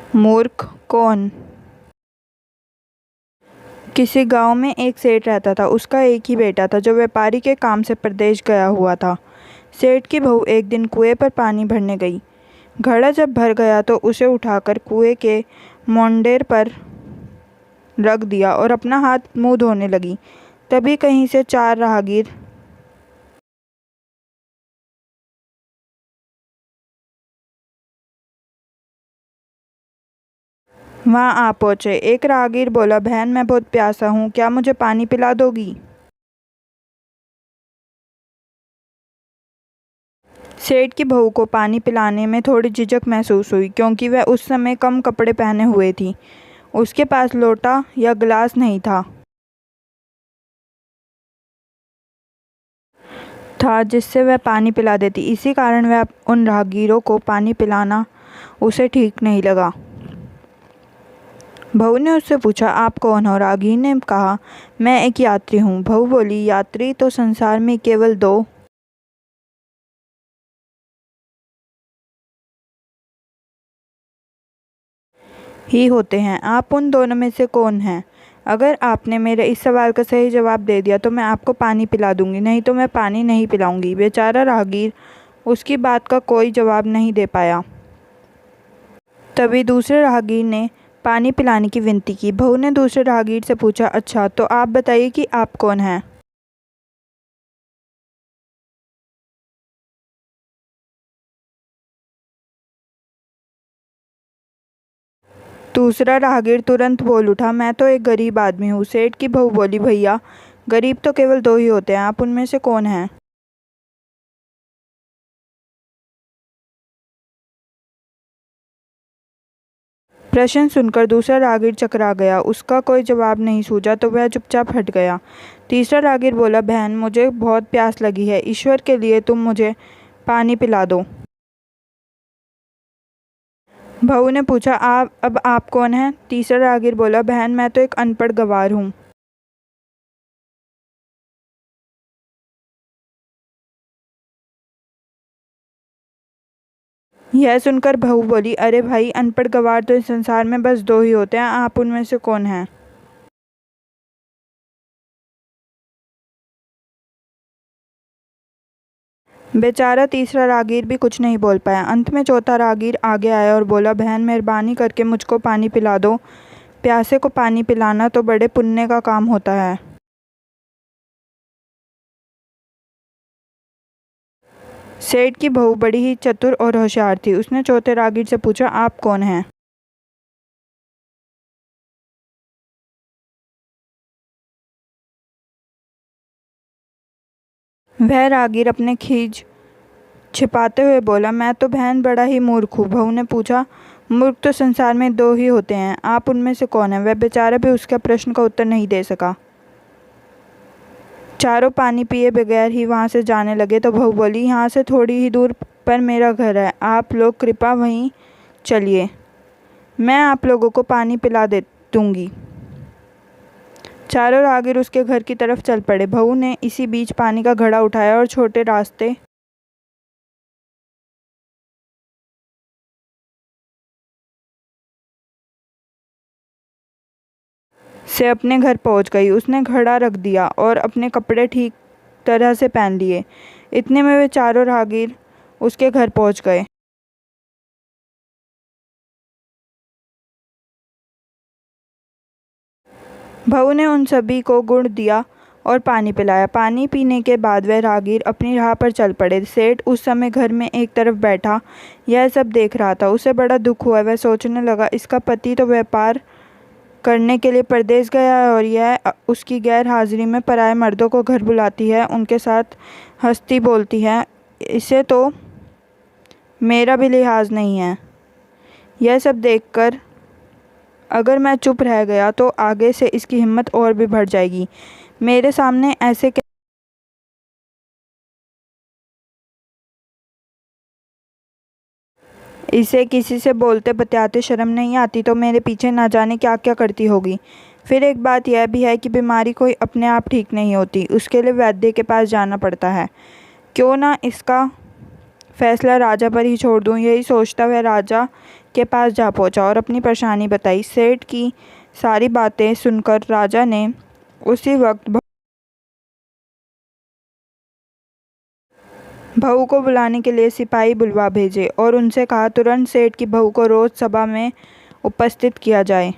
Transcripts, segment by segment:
मूर्ख कौन। किसी गांव में एक सेठ रहता था। उसका एक ही बेटा था जो व्यापारी के काम से प्रदेश गया हुआ था। सेठ की बहू एक दिन कुएं पर पानी भरने गई। घड़ा जब भर गया तो उसे उठाकर कुएं के मोंडेर पर रख दिया और अपना हाथ मुंह धोने लगी। तभी कहीं से चार राहगीर वहां आ पहुंचे। एक राहगीर बोला, बहन मैं बहुत प्यासा हूँ, क्या मुझे पानी पिला दोगी। सेठ की बहू को पानी पिलाने में थोड़ी झिझक महसूस हुई क्योंकि वह उस समय कम कपड़े पहने हुए थी। उसके पास लोटा या गिलास नहीं था जिससे वह पानी पिला देती। इसी कारण वह उन राहगीरों को पानी पिलाना उसे ठीक नहीं लगा। बहू ने उससे पूछा, आप कौन हो। राहगीर ने कहा, मैं एक यात्री हूँ। बहू बोली, यात्री तो संसार में केवल दो ही होते हैं। आप उन दोनों में से कौन हैं। अगर आपने मेरे इस सवाल का सही जवाब दे दिया तो मैं आपको पानी पिला दूंगी, नहीं तो मैं पानी नहीं पिलाऊंगी। बेचारा राहगीर उसकी बात का कोई जवाब नहीं दे पाया। तभी दूसरे राहगीर ने पानी पिलाने की विनती की। बहू ने दूसरे राहगीर से पूछा, अच्छा तो आप बताइए कि आप कौन हैं। दूसरा राहगीर तुरंत बोल उठा, मैं तो एक गरीब आदमी हूँ। सेठ की बहू बोली, भैया गरीब तो केवल दो ही होते हैं, आप उनमें से कौन हैं। प्रश्न सुनकर दूसरा राहगीर चकरा गया। उसका कोई जवाब नहीं सूझा तो वह चुपचाप हट गया। तीसरा राहगीर बोला, बहन मुझे बहुत प्यास लगी है, ईश्वर के लिए तुम मुझे पानी पिला दो। बहू ने पूछा, अब आप कौन हैं। तीसरा राहगीर बोला, बहन मैं तो एक अनपढ़ गवार हूँ। यह सुनकर बहू बोली, अरे भाई, अनपढ़ गवार तो इस संसार में बस दो ही होते हैं, आप उनमें से कौन हैं। बेचारा तीसरा राहगीर भी कुछ नहीं बोल पाया। अंत में चौथा राहगीर आगे आया और बोला, बहन मेहरबानी करके मुझको पानी पिला दो। प्यासे को पानी पिलाना तो बड़े पुण्य का काम होता है। सेठ की बहू बड़ी ही चतुर और होशियार थी। उसने चौथे राहगीर से पूछा, आप कौन हैं। वह राहगीर अपने खींच छिपाते हुए बोला, मैं तो बहन बड़ा ही मूर्ख हूँ। बहू ने पूछा, मूर्ख तो संसार में दो ही होते हैं, आप उनमें से कौन है। वह बेचारा भी उसके प्रश्न का उत्तर नहीं दे सका। चारों पानी पिए बगैर ही वहां से जाने लगे तो बहू बोली, यहाँ से थोड़ी ही दूर पर मेरा घर है, आप लोग कृपा वहीं चलिए, मैं आप लोगों को पानी पिला दे दूंगी। चारों राहगीर उसके घर की तरफ चल पड़े। बहू ने इसी बीच पानी का घड़ा उठाया और छोटे रास्ते से अपने घर पहुंच गई। उसने घड़ा रख दिया और अपने कपड़े ठीक तरह से पहन लिए। इतने में वे चारों राहगीर उसके घर पहुंच गए। बहू ने उन सभी को गुड़ दिया और पानी पिलाया। पानी पीने के बाद वह राहगीर अपनी राह पर चल पड़े। सेठ उस समय घर में एक तरफ बैठा यह सब देख रहा था। उसे बड़ा दुख हुआ। वह सोचने लगा, इसका पति तो व्यापार करने के लिए परदेश गया है और यह उसकी गैर हाजिरी में पराये मर्दों को घर बुलाती है, उनके साथ हंसती बोलती है। इसे तो मेरा भी लिहाज नहीं है। यह सब देखकर अगर मैं चुप रह गया तो आगे से इसकी हिम्मत और भी बढ़ जाएगी। मेरे सामने ऐसे इसे किसी से बोलते बतियाते शर्म नहीं आती तो मेरे पीछे ना जाने क्या क्या करती होगी। फिर एक बात यह भी है कि बीमारी कोई अपने आप ठीक नहीं होती, उसके लिए वैद्य के पास जाना पड़ता है। क्यों ना इसका फैसला राजा पर ही छोड़ दूं। यही सोचता वह राजा के पास जा पहुंचा और अपनी परेशानी बताई। सेठ की सारी बातें सुनकर राजा ने उसी वक्त बहू को बुलाने के लिए सिपाही बुलवा भेजे और उनसे कहा तुरंत सेठ की बहू को रोज सभा में उपस्थित किया जाए।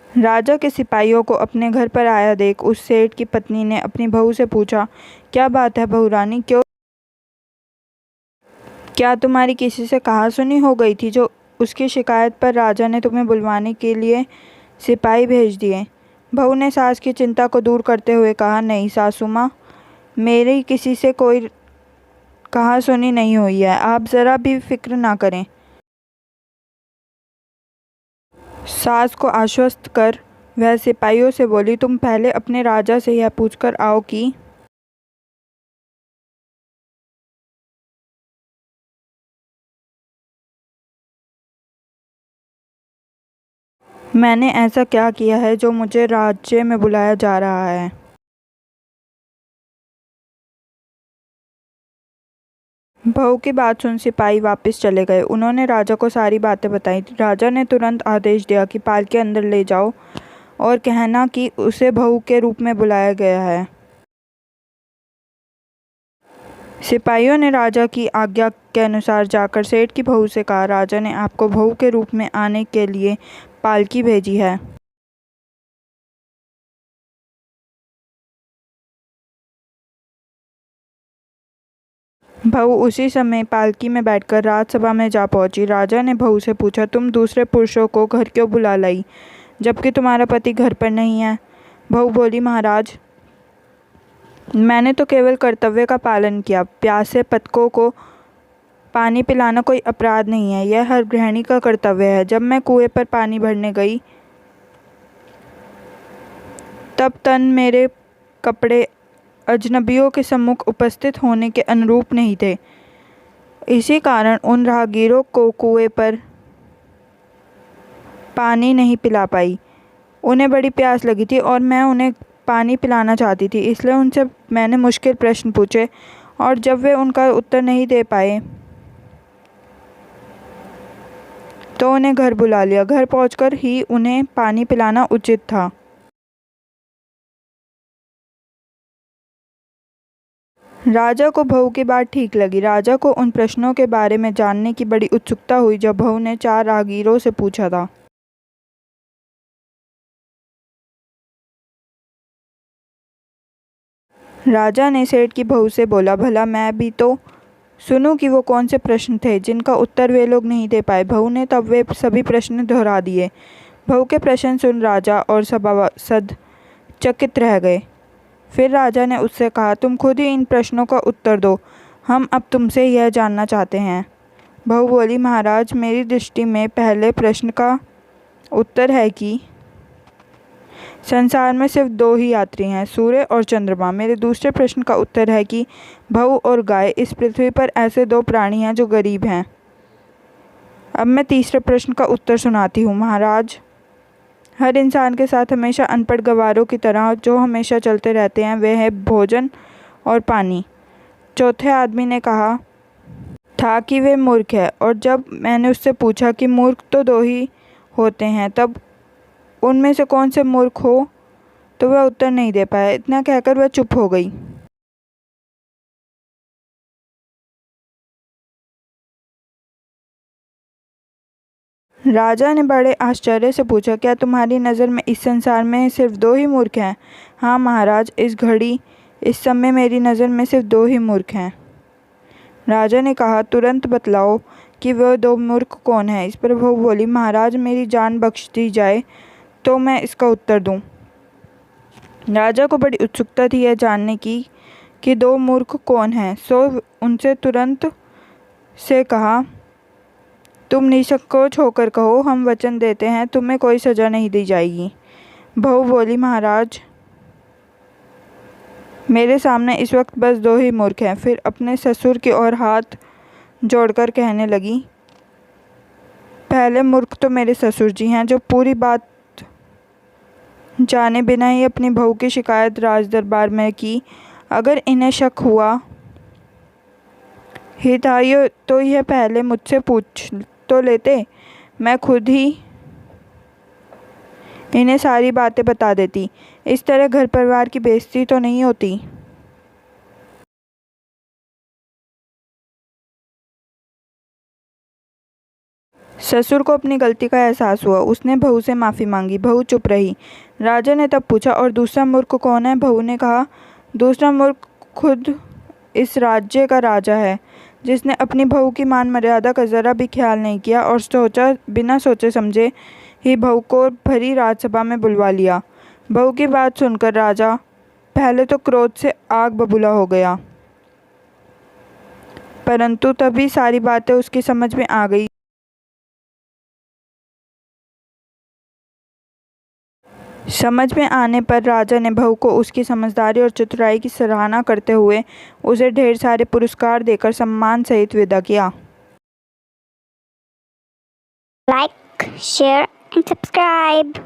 राजा के सिपाहियों को अपने घर पर आया देख उस सेठ की पत्नी ने अपनी बहू से पूछा, क्या बात है बहू रानी, क्या तुम्हारी किसी से कहा सुनी हो गई थी जो उसकी शिकायत पर राजा ने तुम्हें बुलवाने के लिए सिपाही भेज दिए। बहू ने सास की चिंता को दूर करते हुए कहा, नहीं सासू माँ, मेरी किसी से कोई कहा सुनी नहीं हुई है, आप ज़रा भी फिक्र ना करें। सास को आश्वस्त कर वह सिपाहियों से बोली, तुम पहले अपने राजा से यह पूछकर आओ कि मैंने ऐसा क्या किया है जो मुझे राज्य में बुलाया जा रहा है। बहू की बात सुन सिपाही वापस चले गए। उन्होंने राजा को सारी बातें बताई। राजा ने तुरंत आदेश दिया कि पालकी अंदर ले जाओ और कहना कि उसे बहू के रूप में बुलाया गया है। सिपाहियों ने राजा की आज्ञा के अनुसार जाकर सेठ की बहू से कहा, राजा ने आपको बहू के रूप में आने के लिए पालकी भेजी है। बहू उसी समय पालकी में बैठकर राजसभा में जा पहुंची। राजा ने बहू से पूछा, तुम दूसरे पुरुषों को घर क्यों बुला लाई जबकि तुम्हारा पति घर पर नहीं है। बहू बोली, महाराज, मैंने तो केवल कर्तव्य का पालन किया। प्यासे पतकों को पानी पिलाना कोई अपराध नहीं है, यह हर गृहिणी का कर्तव्य है। जब मैं कुएं पर पानी भरने गई तब तन मेरे कपड़े अजनबियों के सम्मुख उपस्थित होने के अनुरूप नहीं थे। इसी कारण उन राहगीरों को कुएं पर पानी नहीं पिला पाई। उन्हें बड़ी प्यास लगी थी और मैं उन्हें पानी पिलाना चाहती थी, इसलिए उनसे मैंने मुश्किल प्रश्न पूछे और जब वे उनका उत्तर नहीं दे पाए तो उन्हें घर बुला लिया। घर पहुंचकर ही उन्हें पानी पिलाना उचित था। राजा को बहू की बात ठीक लगी। राजा को उन प्रश्नों के बारे में जानने की बड़ी उत्सुकता हुई जब बहू ने 4 राहगीरों से पूछा था। राजा ने सेठ की बहू से बोला, भला मैं भी तो सुनूं कि वो कौन से प्रश्न थे जिनका उत्तर वे लोग नहीं दे पाए। बहू ने तब वे सभी प्रश्न दोहरा दिए। बहू के प्रश्न सुन राजा और सभासद चकित रह गए। फिर राजा ने उससे कहा, तुम खुद ही इन प्रश्नों का उत्तर दो, हम अब तुमसे यह जानना चाहते हैं। बहू बोली, महाराज, मेरी दृष्टि में पहले प्रश्न का उत्तर है कि संसार में सिर्फ 2 ही यात्री हैं, सूर्य और चंद्रमा। मेरे दूसरे प्रश्न का उत्तर है कि बहू और गाय, इस पृथ्वी पर ऐसे 2 प्राणी हैं जो गरीब हैं। अब मैं तीसरे प्रश्न का उत्तर सुनाती हूँ। महाराज, हर इंसान के साथ हमेशा अनपढ़ गवारों की तरह जो हमेशा चलते रहते हैं वे हैं भोजन और पानी। चौथे आदमी ने कहा था कि वे मूर्ख है और जब मैंने उससे पूछा कि मूर्ख तो 2 ही होते हैं, तब उनमें से कौन से मूर्ख हो, तो वह उत्तर नहीं दे पाया। इतना कहकर वह चुप हो गई। राजा ने बड़े आश्चर्य से पूछा, क्या तुम्हारी नज़र में इस संसार में सिर्फ 2 ही मूर्ख हैं। हाँ महाराज, इस घड़ी इस समय मेरी नज़र में सिर्फ 2 ही मूर्ख हैं। राजा ने कहा, तुरंत बतलाओ कि वह 2 मूर्ख कौन हैं। इस पर वो बोली, महाराज, मेरी जान बख्श दी जाए तो मैं इसका उत्तर दूं। राजा को बड़ी उत्सुकता थी यह जानने की कि 2 मूर्ख कौन हैं, सो उनसे तुरंत से कहा, तुम निसंकोच होकर कहो, हम वचन देते हैं तुम्हें कोई सज़ा नहीं दी जाएगी। बहू बोली, महाराज, मेरे सामने इस वक्त बस 2 ही मूर्ख हैं। फिर अपने ससुर की ओर हाथ जोड़कर कहने लगी, पहले मूर्ख तो मेरे ससुर जी हैं जो पूरी बात जाने बिना ही अपनी बहू की शिकायत राज दरबार में की। अगर इन्हें शक हुआ ही था तो यह पहले मुझसे पूछ तो लेते, मैं खुद ही इन्हें सारी बातें बता देती। इस तरह घर परिवार की बेइज्जती तो नहीं होती। ससुर को अपनी गलती का एहसास हुआ। उसने बहू से माफ़ी मांगी। बहू चुप रही। राजा ने तब पूछा, और दूसरा मूर्ख कौन है? बहू ने कहा, दूसरा मूर्ख खुद इस राज्य का राजा है, जिसने अपनी बहू की मान मर्यादा का ज़रा भी ख्याल नहीं किया और बिना सोचे समझे ही बहू को भरी राजसभा में बुलवा लिया। बहू की बात सुनकर राजा पहले तो क्रोध से आग बबूला हो गया, परंतु तभी सारी बातें उसकी समझ में आ गई। समझ में आने पर राजा ने बहू को उसकी समझदारी और चतुराई की सराहना करते हुए उसे ढेर सारे पुरस्कार देकर सम्मान सहित विदा किया। Like, share and subscribe.